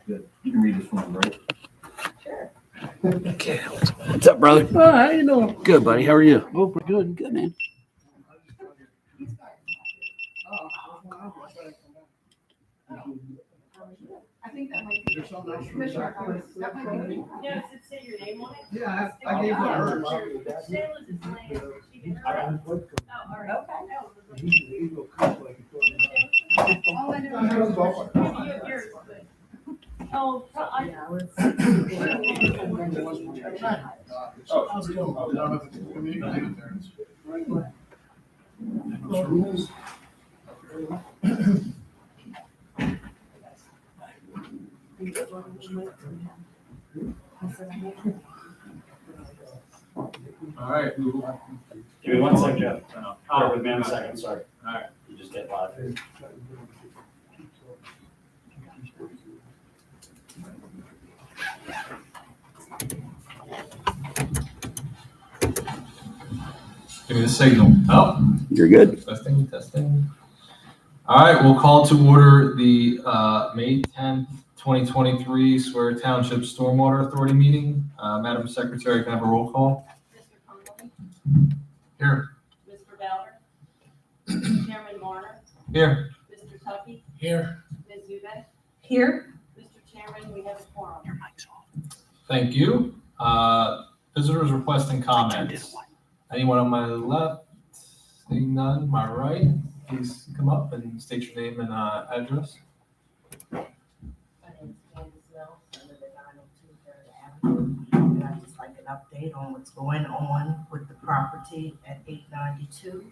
Good. You can read this one, right? Sure. Okay. What's up, brother? Oh, how you doing? Good, buddy. How are you? Oh, pretty good. Good, man. I think that might be Commissioner Owens. That might be. Yeah, does it say your name on it? Yeah, I gave her hers. Shayla's is laying. She did her. Oh, all right. All I know is Maybe yours is good. Oh, I. All right. Give me 1 second, Jeff. Bear with me a second, sorry. All right. You just get live here. Give me the signal. Oh, You're good. testing, testing. All right, we'll call to order the May 10th, 2023 Swatara Township Stormwater Authority meeting. Madam Secretary, can I have a roll call? Mr. Connolly, Here. Mr. Ballard, Chairman Marner, Here. Mr. Tucky, Here. Ms. Zubek. here. Mr. Chairman, we have a quorum. Your mic's off. Thank you. Visitors requesting comments. Anyone on my left? Seeing none, my right? Please come up and state your name and address. My name is Candace Mills, I live at 902 Third Avenue, and I'd just like an update on what's going on with the property at 892,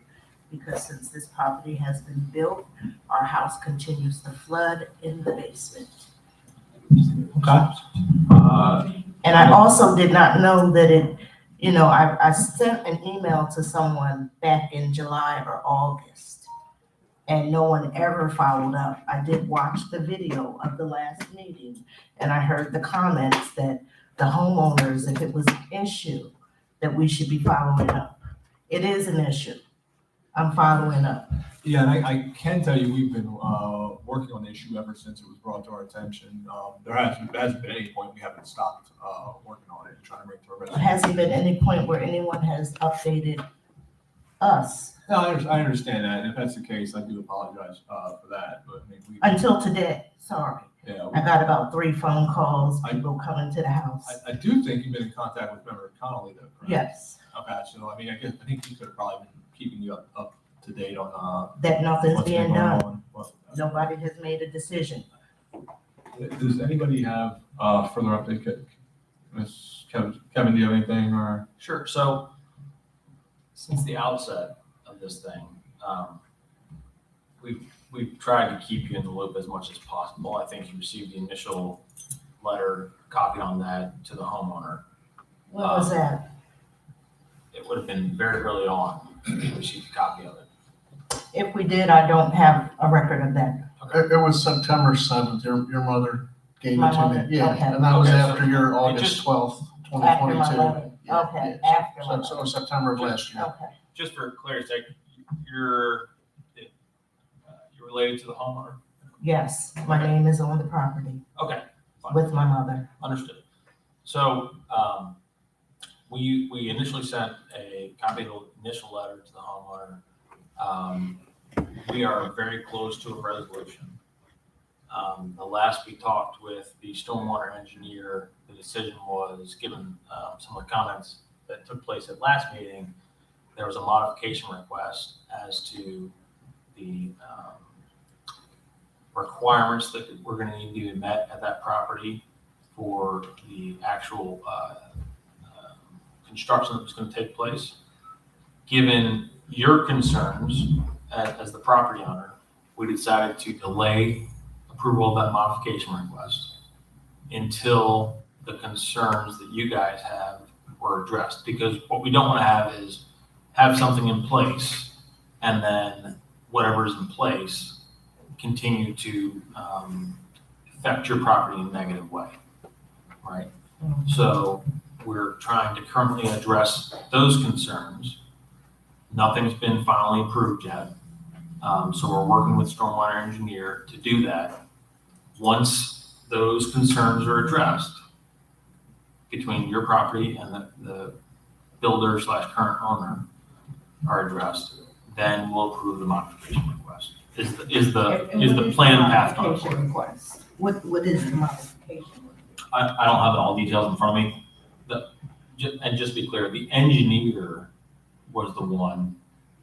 because since this property has been built, our house continues to flood in the basement. Okay. And I also did not know that I sent an email to someone back in July or August, and no one ever followed up. I did watch the video of the last meeting, and I heard the comments that the homeowners, if it was an issue, that we should be following up. It is an issue. I'm following up. Yeah, and I can tell you, we've been working on the issue ever since it was brought to our attention. There hasn't been any point we haven't stopped working on it and trying to bring it to a There resolution. hasn't been any point where anyone has updated us No, I understand that, and if that's the case, I do apologize for that, but I mean, until today, sorry. yeah, I got about 3 phone calls, people coming to the house. I do think you've been in contact with Member Connolly though, correct? Yes, Okay, so I mean, I think he could have probably been keeping you up to date on that nothing's what's been being going done. on. Well, Nobody has made a decision. Does anybody have further update? Ms. Kevin, do you have anything or? Sure, so since the outset of this thing, we've tried to keep you in the loop as much as possible. I think you received the initial letter, copied on that to the homeowner. When was that? It would have been very early on, you received a copy of it. If we did, I don't have a record of that. It was September 7th, your mother gave My it to mother, me. Yeah, okay. and that was Okay, after so your it August just- 12th, After my 2022. mother, Yeah, okay, yeah. after my So it was September of last year. Okay, Just for clarity's sake, you're related to the homeowner? yes, my name is on the property Okay, fine. with my mother. Understood. So, we initially sent a copy of the initial letter to the homeowner. We are very close to a resolution. The last we talked with the stormwater engineer, the decision was, given some of the comments that took place at last meeting, there was a modification request as to the requirements that were going to need to be met at that property for the actual construction that was going to take place. Given your concerns as the property owner, we decided to delay approval of that modification request until the concerns that you guys have were addressed. Because what we don't want to have is have something in place and then whatever is in place continue to affect your property in a negative way, right? So we're trying to currently address those concerns. Nothing's been finally approved yet. So we're working with stormwater engineer to do that. Once those concerns are addressed between your property and the builder / current owner are addressed, then we'll approve the modification request. Is the plan path going Modification forward? request. What is the modification? I don't have all details in front of me. And just to be clear, the engineer was the one.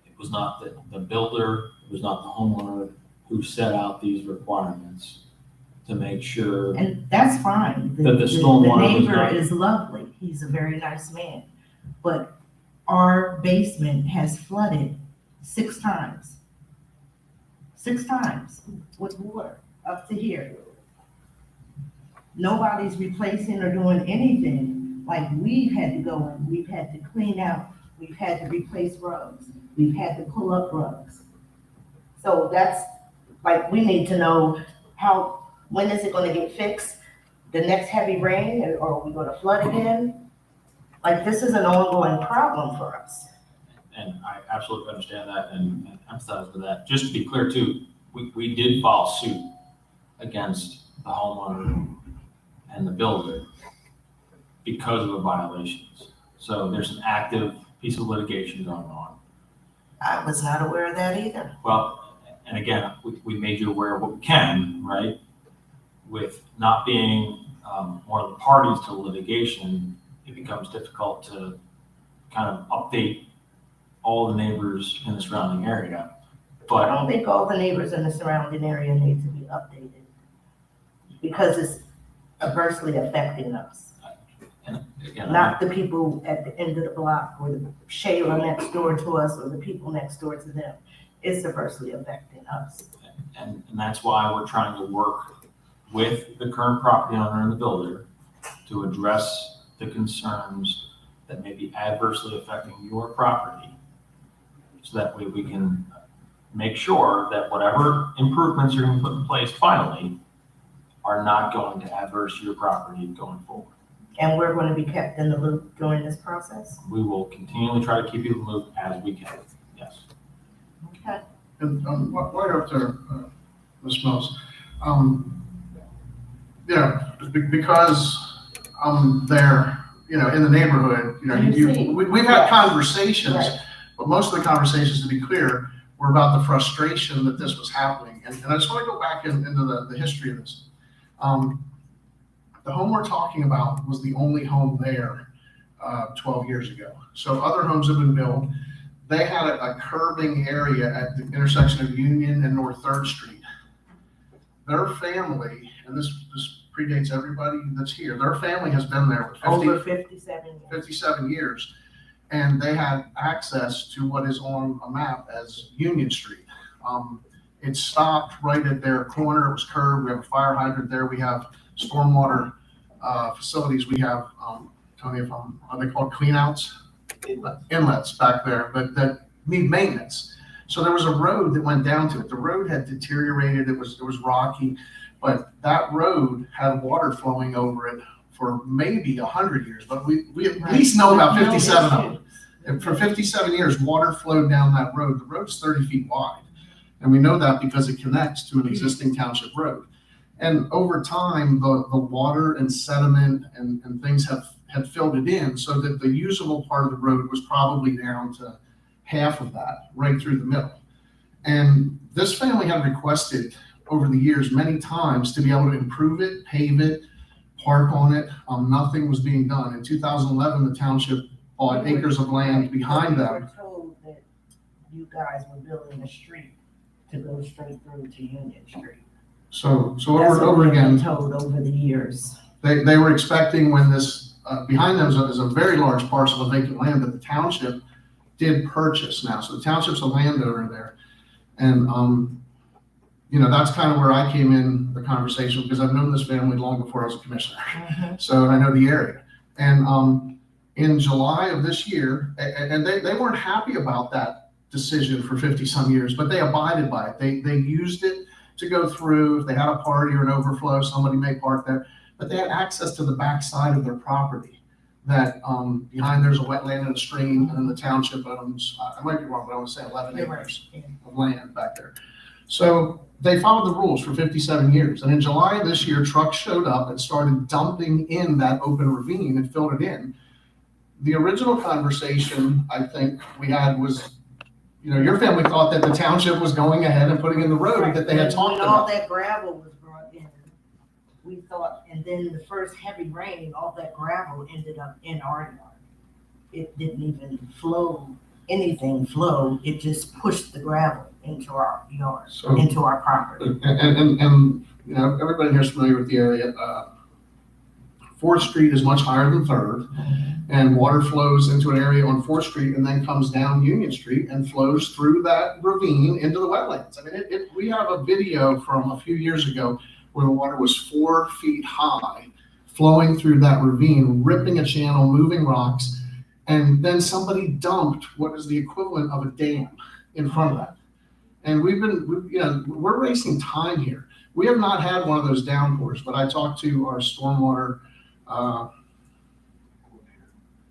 It was not the builder, it was not the homeowner who set out these requirements to make sure. And that's fine. That the stormwater was neighbor not- is lovely. He's a very nice man. But our basement has flooded 6 times. 6 times with water up to here. Nobody's replacing or doing anything. Like, we've had to go in, we've had to clean out, we've had to replace rugs, we've had to pull up rugs. So that's, like, we need to know when is it gonna get fixed? The next heavy rain, or are we gonna flood again? Like, this is an ongoing problem for us. And I absolutely understand that and empathize with that. Just to be clear too, we did file suit against the homeowner and the builder because of the violations. So there's an active piece of litigation going on. I was not aware of that either. Well, and again, we made you aware of what we can, right? With not being one of the parties to litigation, it becomes difficult to kind of update all the neighbors in the surrounding area. I But don't think all the neighbors in the surrounding area need to be updated because it's adversely affecting us. and again, Not the people at the end of the block or the Shayla next door to us or the people next door to them. It's adversely affecting us. and that's why we're trying to work with the current property owner and the builder to address the concerns that may be adversely affecting your property. So that way we can make sure that whatever improvements you're going to put in place finally are not going to adverse your property going forward. And we're going to be kept in the loop during this process. We will continually try to keep you in the loop as we can, yes. Okay. And right up there, Ms. Mills, because I'm there, in the neighborhood, You see. we've had Yes. conversations, Right. but most of the conversations, to be clear, were about the frustration that this was happening. And I just want to go back into the history of this. The home we're talking about was the only home there 12 years ago. So other homes have been built. They had a curbing area at the intersection of Union and North 3rd Street. Their family, and this predates everybody that's here, their family has been there for Over 57 years. 57 years. And they had access to what is on a map as Union Street. It stopped right at their corner. It was curved. We have a fire hydrant there. We have stormwater facilities. We have, Tony, are they called cleanouts? Inlets back there, but that need maintenance. So there was a road that went down to it. The road had deteriorated. It was rocky, but that road had water flowing over it for maybe 100 years. But we at least know about 57 of them. And for 57 years, water flowed down that road. The road's 30 feet wide. And we know that because it connects to an existing township road. And over time, the water and sediment and things had filled it in so that the usable part of the road was probably down to half of that, right through the middle. And this family had requested over the years many times to be able to improve it, pave it, park on it. Nothing was being done. In 2011, the township bought acres of land behind them. We were told that you guys were building a street to go straight through to Union Street. So That's over and what over we've been again, told over the years. they were expecting when this, behind them is a very large parcel of vacant land that the township did purchase now. So the township's a landowner there. And, that's kind of where I came in the conversation because I've known this family long before I was a commissioner. So I know the area. And in July of this year, and they weren't happy about that decision for 50 some years, but they abided by it. They used it to go through. If they had a party or an overflow, somebody may park there, but they had access to the back side of their property. that, behind there's a wetland and a stream, and then the township owns, I might be wrong, but I want to say 11 You're right, acres yeah. of land back there. So they followed the rules for 57 years. And in July of this year, trucks showed up and started dumping in that open ravine and filled it in. The original conversation I think we had was, your family thought that the township was going ahead and putting in the road that they had talked When all about. that gravel was brought in, we thought, and then the first heavy rain, all that gravel ended up in our yard. It didn't even flow, anything flowed, it just pushed the gravel into our yard, So, into our property. and everybody here's familiar with the area. 4th Street is much higher than 3rd, and water flows into an area on 4th Street and then comes down Union Street and flows through that ravine into the wetlands. I mean, we have a video from a few years ago where the water was 4 feet high, flowing through that ravine, ripping a channel, moving rocks, and then somebody dumped what is the equivalent of a dam in front of that. And we're wasting time here. We have not had one of those downpours, but I talked to our stormwater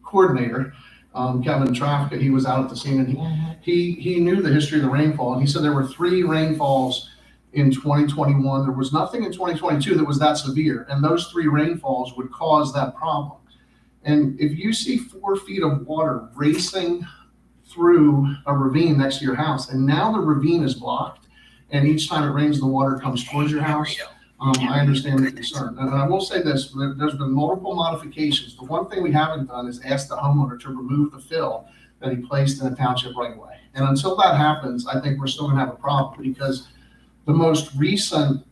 coordinator, Kevin Trafka. He was out at the scene, and he knew the history of the rainfall, and he said there were 3 rainfalls in 2021. There was nothing in 2022 that was that severe, and those 3 rainfalls would cause that problem. And if you see 4 feet of water racing through a ravine next to your house, and now the ravine is blocked, and each time it rains, the water comes towards your house, I understand the concern. And I will say this, there's been multiple modifications. The one thing we haven't done is ask the homeowner to remove the fill that he placed in the township right away. And until that happens, I think we're still gonna have a problem, because the most recent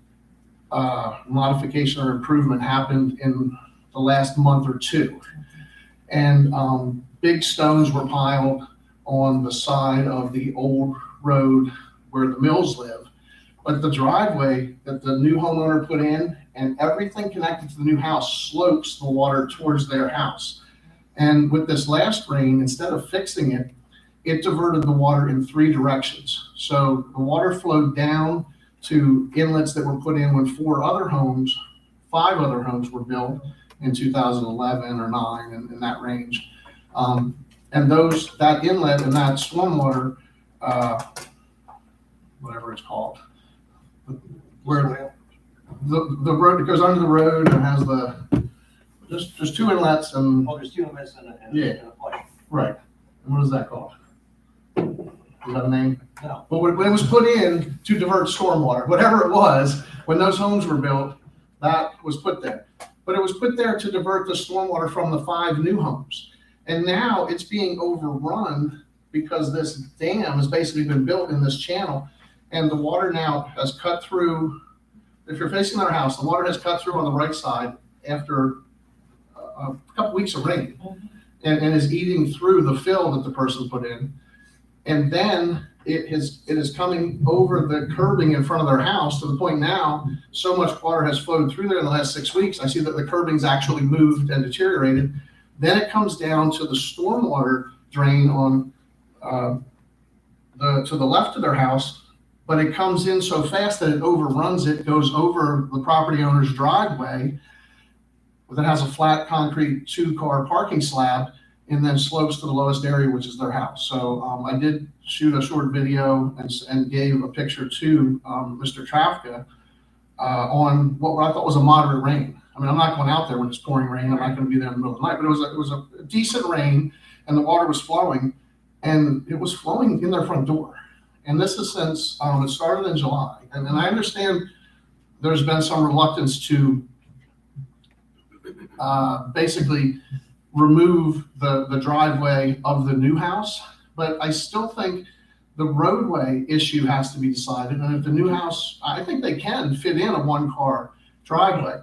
modification or improvement happened in the last month or 2. And big stones were piled on the side of the old road where the mills live. But the driveway that the new homeowner put in and everything connected to the new house slopes the water towards their house. And with this last rain, instead of fixing it, it diverted the water in 3 directions. So the water flowed down to inlets that were put in when 5 other homes were built in 2011 or 9, in that range. And that inlet and that stormwater, whatever it's called, where the road that goes under the road and has there's 2 inlets and. Oh, there's 2 inlets and a flush. Right. And what is that called? Is that a name? No. But when it was put in to divert stormwater, whatever it was, when those homes were built, that was put there. But it was put there to divert the stormwater from the 5 new homes. And now it's being overrun because this dam has basically been built in this channel, and the water now has cut through. If you're facing our house, the water has cut through on the right side after a couple weeks of rain, and is eating through the fill that the person put in. And then it is coming over the curbing in front of their house to the point now so much water has flowed through there in the last 6 weeks. I see that the curbing's actually moved and deteriorated. Then it comes down to the stormwater drain on to the left of their house, but it comes in so fast that it overruns it, goes over the property owner's driveway that has a flat concrete 2-car parking slab, and then slopes to the lowest area, which is their house. So I did shoot a short video and gave a picture to Mr. Trafka on what I thought was a moderate rain. I mean, I'm not going out there when it's pouring rain. I'm not going to be there in the middle of the night, but it was a decent rain, and the water was flowing, and it was flowing in their front door. And this is since it started in July. And I understand there's been some reluctance to basically remove the driveway of the new house, but I still think the roadway issue has to be decided. And if the new house, I think they can fit in a 1-car driveway.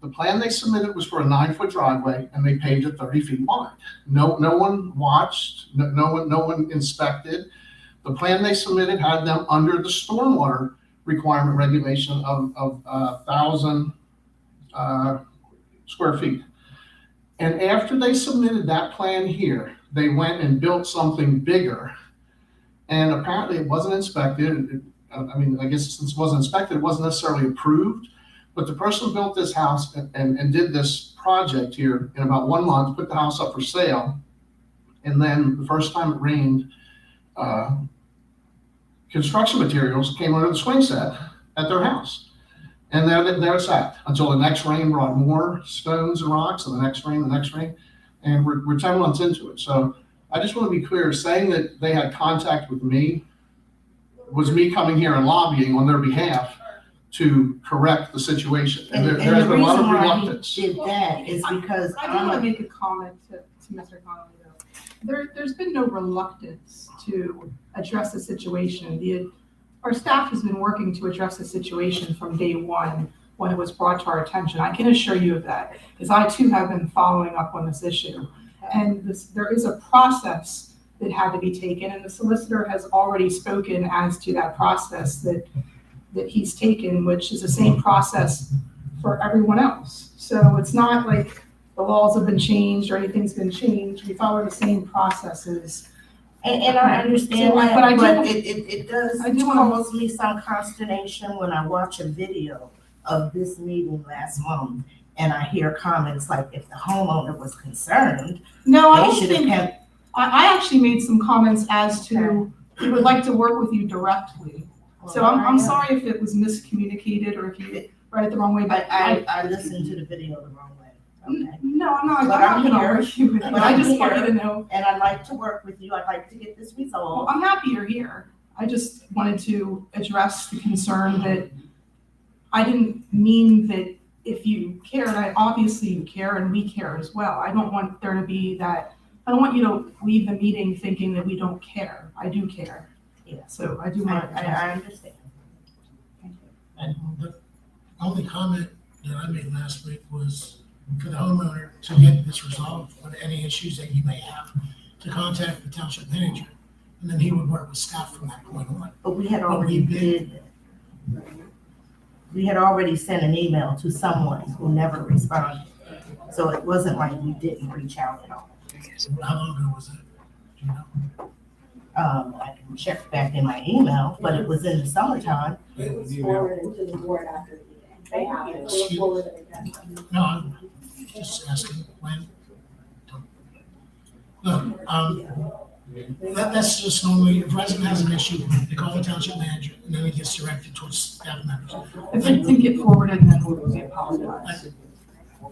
The plan they submitted was for a 9-foot driveway, and they paved it 30 feet wide. No one watched, no one inspected. The plan they submitted had them under the stormwater requirement regulation of 1,000 square feet. And after they submitted that plan here, they went and built something bigger. And apparently it wasn't inspected. I mean, I guess since it wasn't inspected, it wasn't necessarily approved. But the person who built this house and did this project here in about 1 month, put the house up for sale. And then the first time it rained, construction materials came under the swing set at their house. And there it sat until the next rain brought more stones and rocks, and the next rain, and we're 10 months into it. So I just want to be clear, saying that they had contact with me was me coming here and lobbying on their behalf to correct the situation. And there has been a lot of reluctance. Did that is because I do want to make a comment to Mr. Connolly though. There's been no reluctance to address the situation. Our staff has been working to address the situation from day one when it was brought to our attention. I can assure you of that, because I too have been following up on this issue. And there is a process that had to be taken, and the solicitor has already spoken as to that process that he's taken, which is the same process for everyone else. So it's not like the laws have been changed or anything's been changed. We follow the same processes. And I understand So, that, but I but do- it does I do wanna- cause me some consternation when I watch a video of this meeting last month and I hear comments like, if the homeowner was concerned, No, I they don't should have think, kept. I actually made some comments as to, we would like to work with you directly. So I'm sorry if it was miscommunicated or if you read it the wrong way, but I listened to the video the wrong way, okay? No, I'm not, I'm But not I'm gonna here. argue with you. But I I'm just want you here. to know, And I'd like to work with you, I'd like to get this well, resolved. I'm happy you're here. I just wanted to address the concern that I didn't mean that if you cared, obviously you care and we care as well. I don't want there to be that, I don't want you to leave the meeting thinking that we don't care. I do care. Yeah. So I do want to. I understand. The only comment that I made last week was for the homeowner to get this resolved on any issues that you may have, to contact the township manager, and then he would work with staff from that point on. But we had But already we did. did that. We had already sent an email to someone who never responded. So it wasn't like we didn't reach out at all. How long ago was that? Do you know? I can check back in my email, but it was in the summertime. It was forwarded to the board after the meeting. They have it, we'll forward it again. No, I'm just asking when. Look, that's just normally, if a resident has an issue, they call the township manager, and then it gets directed towards staff members. If it didn't get forwarded, then we apologize.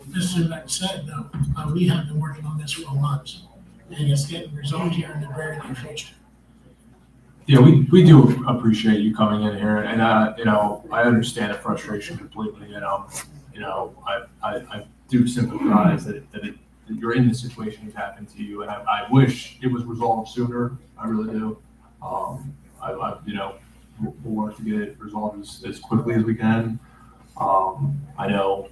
Mr. Beck said, though, we have been working on this for months, and it's getting resolved here in the very near future. Yeah, we do appreciate you coming in here, and I understand the frustration completely, and I do sympathize that you're in this situation that's happened to you, and I wish it was resolved sooner. I really do. We'll work to get it resolved as quickly as we can. I know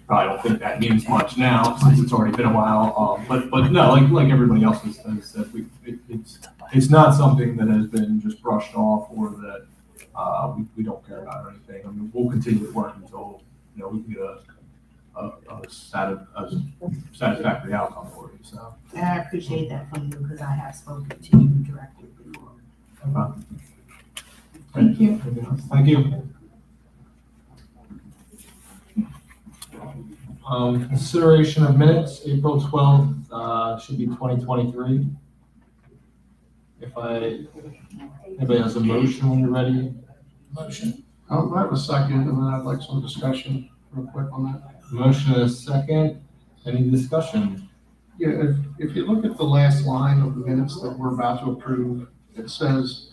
probably don't think that means much now since it's already been a while. But no, like everybody else has said, it's not something that has been just brushed off or that we don't care about or anything. I mean, we'll continue to work until we can get a satisfactory outcome for you. So. And I appreciate that from you because I have spoken to you directly before. Okay. Thank you. Anything else? Thank you. Consideration of minutes, April 12th, should be 2023. Anybody has a motion when you're ready? Motion. I have a second, and then I'd like some discussion real quick on that. Motion and a second. Any discussion? Yeah, if you look at the last line of the minutes that we're about to approve, it says,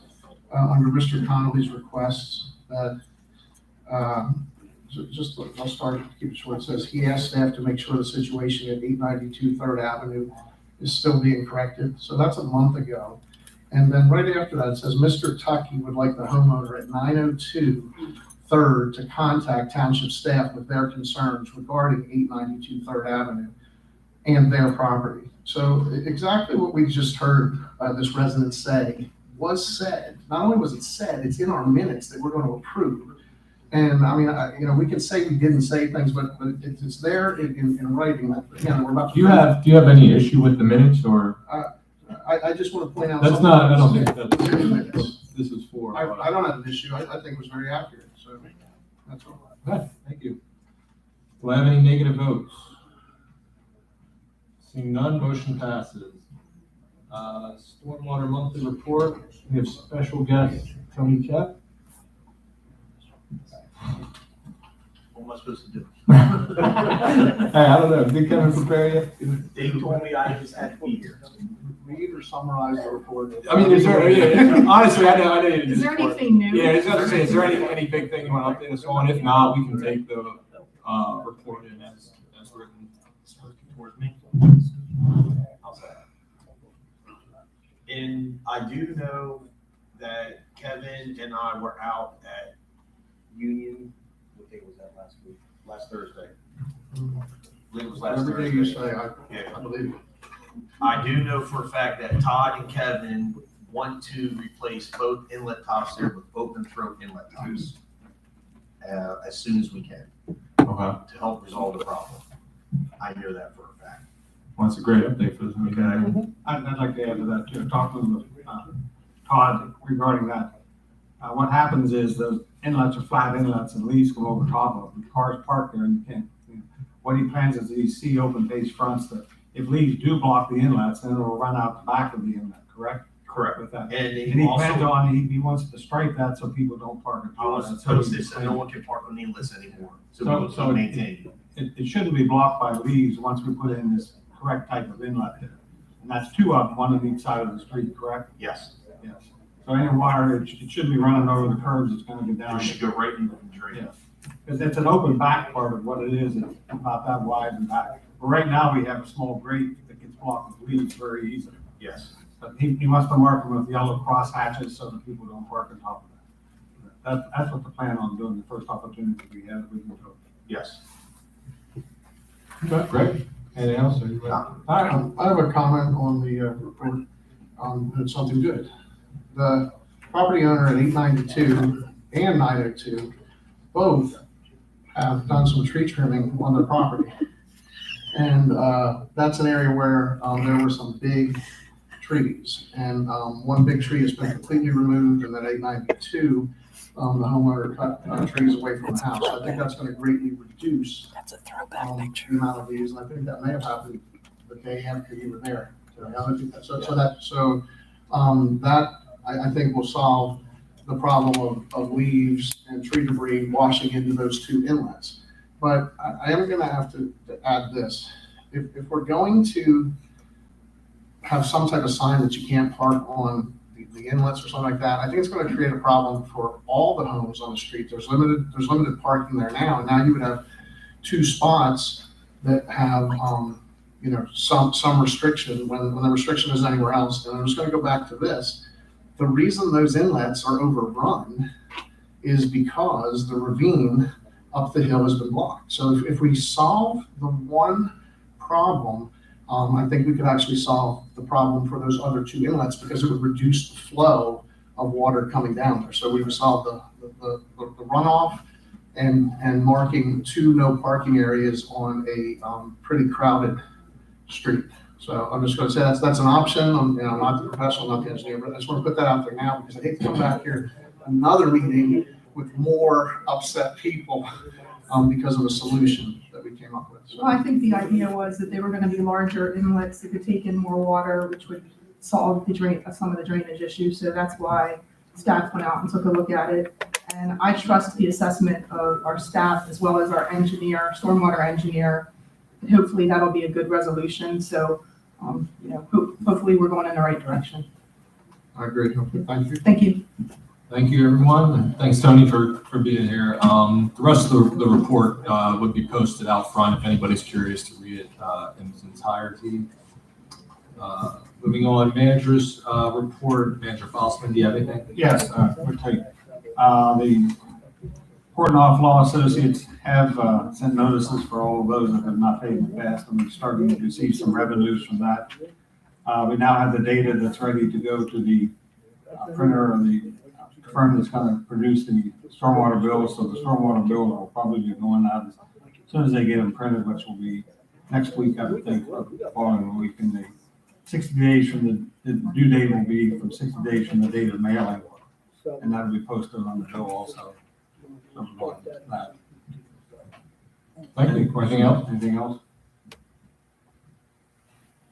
under Mr. Connolly's requests, that, I'll start, keep it short. It says, he asked staff to make sure the situation at 892 Third Avenue is still being corrected. So that's a month ago. And then right after that, it says, Mr. Tuckey would like the homeowner at 902 Third to contact township staff with their concerns regarding 892 Third Avenue and their property. So exactly what we just heard this resident say was said. Not only was it said, it's in our minutes that we're going to approve. And I mean, we can say we didn't say things, but it's there in writing. Again, we're about to. Do you have any issue with the minutes or? I just want to point out. That's something not, I don't think that's in the minutes. this is for. I don't have an issue. I think it was very accurate, so that's all. Okay, thank you. Do I have any negative votes? Seeing none, motion passes. Stormwater monthly report, we have special guest Tony Check. What am I supposed to do? Hey, I don't know, did Kevin prepare you? They told me I just had to be here. Read or summarize the report. I mean, is there, yeah, honestly, I know you did Is this there before. anything new? Yeah, I was gonna say, is there any big thing you want to update us on? If not, we can take the, report in as written. Towards me. How's that? And I do know that Kevin and I were out at Union, what day was that last week? Last Thursday. I believe it was last Every day you Thursday. say, I believe you. I do know for a fact that Todd and Kevin want to replace both inlet tops there with open throat inlet tops as soon as we can Okay. to help resolve the problem. I know that for a fact. Well, that's a great update for this meeting. Okay. I'd like to add to that, too, talking with Todd regarding that. What happens is those inlets are flat inlets and leaves go over top of them. Cars park there and you can't, what he plans is these see open face fronts that if leaves do block the inlets, then it'll run out the back of the inlet, correct? Correct. With that. And And he he plans also on, he wants to stripe that so people don't park in wants to post it so no one can park on the inlets anymore. So So- we maintain. It shouldn't be blocked by leaves once we put in this correct type of inlet there. And that's two of them, one on each side of the street, correct? Yes. Yes. So any water, it shouldn't be running over the curbs, it's gonna go down. It should go right into the drain. Yeah. Because it's an open back part of what it is, it's about that wide and back. But right now, we have a small grate that gets blocked with leaves very easily. Yes. But he wants to mark them with yellow cross hatches so that people don't park on top of that. That's what the plan on doing, the first opportunity we have, we can do it. Yes. Okay, great. Anything else? Or you ready? All right. I have a comment on the report, it's something good. The property owner at 892 and 902 both have done some tree trimming on their property. And that's an area where there were some big trees. And one big tree has been completely removed, and then 892, the homeowner cut trees away from the house. So I think that's gonna greatly reduce That's a throwback the picture. amount of these, and I think that may have happened the day after you were there. So I think that, that I think will solve the problem of leaves and tree debris washing into those two inlets. But I am gonna have to add this. If we're going to have some type of sign that you can't park on the inlets or something like that, I think it's gonna create a problem for all the homes on the street. There's limited parking there now, and now you would have two spots that have, some restriction when the restriction is anywhere else. And I'm just gonna go back to this. The reason those inlets are overrun is because the ravine up the hill has been blocked. So if we solve the one problem, I think we could actually solve the problem for those other two inlets because it would reduce the flow of water coming down there. So we would solve the runoff and marking two no parking areas on a pretty crowded street. So I'm just gonna say that's an option. I'm not the professional, not the engineer, but I just wanna put that out there now because I hate to come back here another meeting with more upset people because of a solution that we came up with. So- Well, I think the idea was that they were gonna be larger inlets that could take in more water, which would solve some of the drainage issues. So that's why staff went out and took a look at it. And I trust the assessment of our staff as well as our engineer, stormwater engineer. And hopefully that'll be a good resolution. So, hopefully we're going in the right direction. I agree. Thank you. Thank you. Thank you, everyone, and thanks, Tony, for being here. The rest of the report would be posted out front if anybody's curious to read it in its entirety. Moving on, manager's report. Manager Fosman, do you have anything? Yes, we'll tell you. The Portnoy Law Associates have sent notices for all of those that have not paid in the past, and we're starting to receive some revenues from that. We now have the data that's ready to go to the printer or the firm that's going to produce the stormwater bills. So the stormwater bills will probably be going out as soon as they get them printed, which will be next week, I would think, or the following week. And the 60 days from the due date will be from 60 days from the date of mailing. And that'll be posted on the bill also. Thank you. Anything else? Anything else?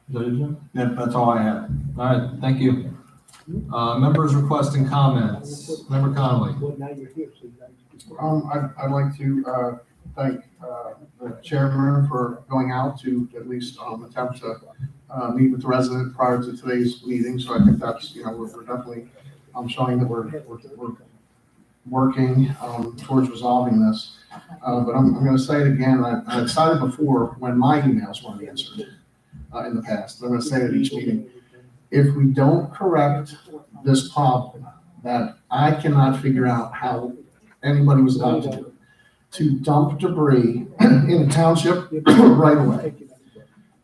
Is that it, Jim? Yep, that's all I have. All right, thank you. Members requesting comments. Member Connolly. I'd like to thank the chairman for going out to at least attempt to meet with the resident prior to today's meeting. So I think that's, we're definitely showing that we're working towards resolving this. But I'm going to say it again. I've said it before when my emails weren't answered in the past. I'm going to say it at each meeting. If we don't correct this problem that I cannot figure out how anybody was allowed to do it, to dump debris in a township right away,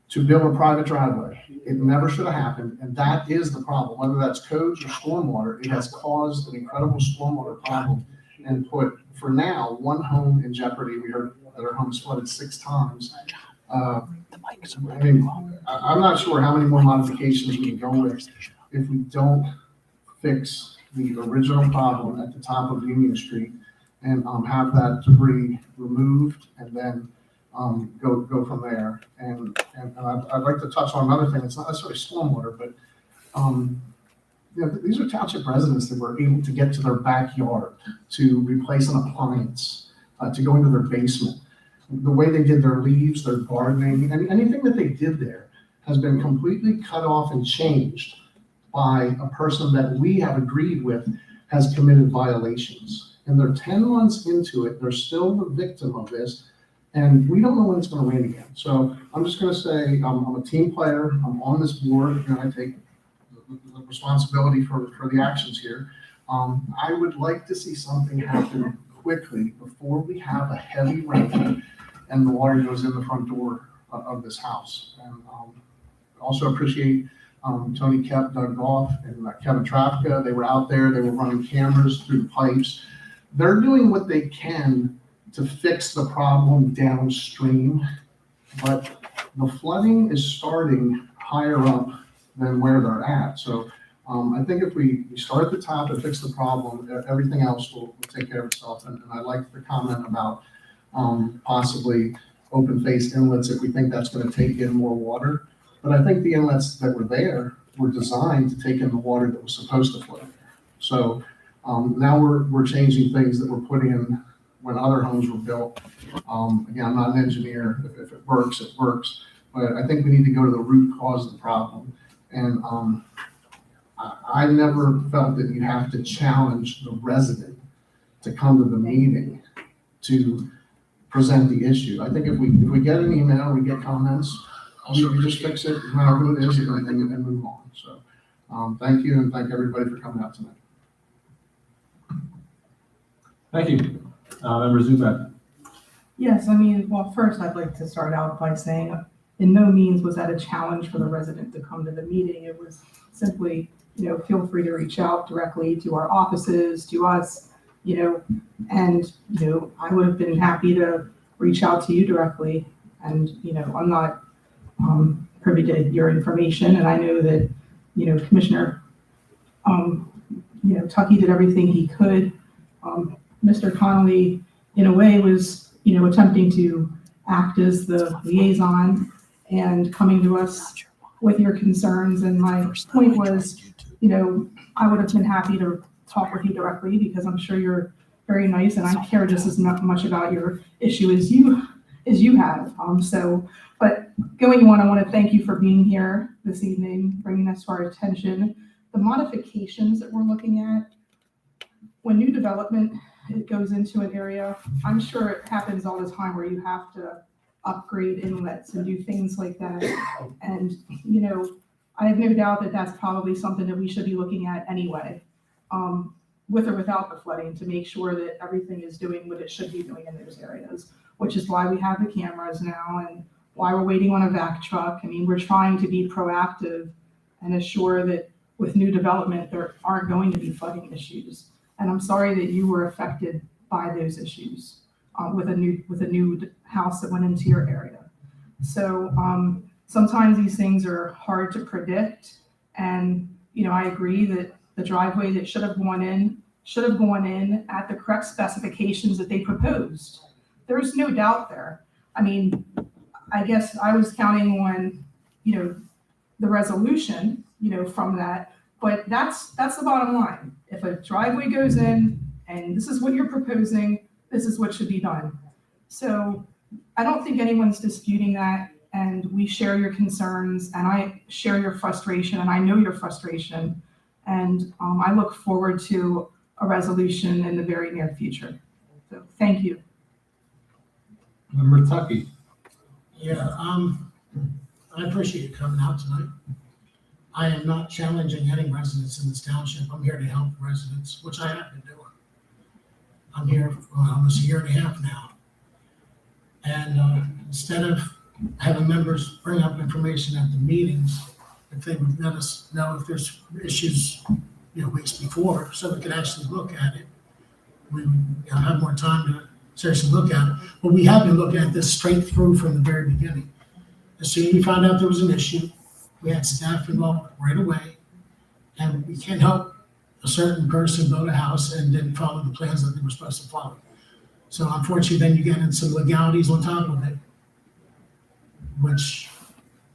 to build a private driveway. It never should have happened, and that is the problem. Whether that's codes or stormwater, it has caused an incredible stormwater problem and put, for now, one home in jeopardy. We heard that our home's flooded 6 times. I mean, I'm not sure how many more modifications we can go with if we don't fix the original problem at the top of Union Street and have that debris removed and then go from there. And I'd like to touch on another thing. It's not necessarily stormwater, but these are township residents that were able to get to their backyard to replace an appliance, to go into their basement. The way they did their leaves, their gardening, and anything that they did there has been completely cut off and changed by a person that we have agreed with has committed violations. And they're 10 months into it. They're still the victim of this. And we don't know when it's going to rain again. So I'm just going to say I'm a team player. I'm on this board, and I take the responsibility for the actions here. I would like to see something happen quickly before we have a heavy rain and the water goes in the front door of this house. And also appreciate Tony Kep, Doug Goff, and Kevin Trafka. They were out there. They were running cameras through the pipes. They're doing what they can to fix the problem downstream, but the flooding is starting higher up than where they're at. So I think if we start at the top and fix the problem, everything else will take care of itself. And I like the comment about possibly open face inlets if we think that's going to take in more water. But I think the inlets that were there were designed to take in the water that was supposed to flow. So now we're changing things that were put in when other homes were built. Again, I'm not an engineer. If it works, it works. But I think we need to go to the root cause of the problem. And I never felt that you have to challenge the resident to come to the meeting to present the issue. I think if we get an email, we get comments, we just fix it, however it is, and move on. So thank you, and thank everybody for coming out tonight. Thank you. Member Zubat. Yes, well, first I'd like to start out by saying in no means was that a challenge for the resident to come to the meeting. It was simply, feel free to reach out directly to our offices, to us, and, I would have been happy to reach out to you directly. And, I'm not privy to your information. And I know that, Commissioner, Tucky did everything he could. Mr. Connolly, in a way, was, attempting to act as the liaison and coming to us with your concerns. And my point was, I would have been happy to talk with you directly because I'm sure you're very nice and I care just as much about your issue as you have. But going on, I want to thank you for being here this evening, bringing this to our attention. The modifications that we're looking at, when new development it goes into an area, I'm sure it happens all the time where you have to upgrade inlets and do things like that. And, I have no doubt that that's probably something that we should be looking at anyway, with or without the flooding, to make sure that everything is doing what it should be doing in those areas, which is why we have the cameras now and why we're waiting on a vac truck. We're trying to be proactive and assure that with new development, there aren't going to be flooding issues. And I'm sorry that you were affected by those issues with a new house that went into your area. So sometimes these things are hard to predict. And, I agree that the driveway that should have gone in at the correct specifications that they proposed. There's no doubt there. I mean, I guess I was counting on, the resolution, from that, but that's the bottom line. If a driveway goes in and this is what you're proposing, this is what should be done. So I don't think anyone's disputing that, and we share your concerns, and I share your frustration, and I know your frustration. And I look forward to a resolution in the very near future. So thank you. Member Tucky. Yeah, I appreciate you coming out tonight. I am not challenging any residents in this township. I'm here to help residents, which I have been doing. I'm here for almost a year and a half now. And instead of having members bring up information at the meetings, if they would let us know if there's issues, weeks before, so we could actually look at it, we would have more time to seriously look at it. But we have been looking at this straight through from the very beginning. As soon as we found out there was an issue, we had staff involved right away. And we can't help a certain person build a house and didn't follow the plans that they were supposed to follow. So unfortunately, then you get in some legalities on top of it, which,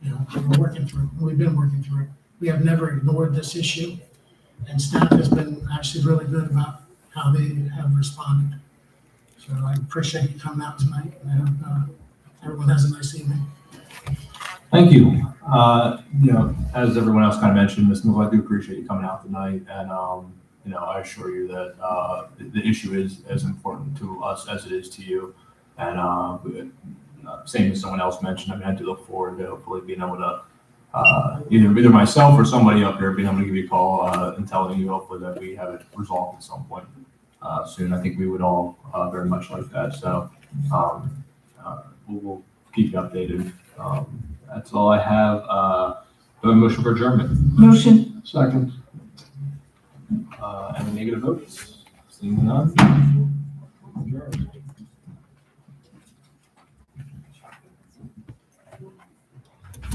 we're working through. We've been working through. We have never ignored this issue, and staff has been actually really good about how they have responded. So I appreciate you coming out tonight, and I hope everyone has a nice evening. Thank you. As everyone else kind of mentioned, Ms. Mills, I do appreciate you coming out tonight, and I assure you that the issue is as important to us as it is to you. And same as someone else mentioned, I do look forward to hopefully being able to either myself or somebody up here being able to give you a call and telling you hopefully that we have it resolved at some point soon. I think we would all very much like that. So we'll keep you updated. That's all I have. Do I have a motion for adjournment? Motion. Second. Any negative votes? Seeing none?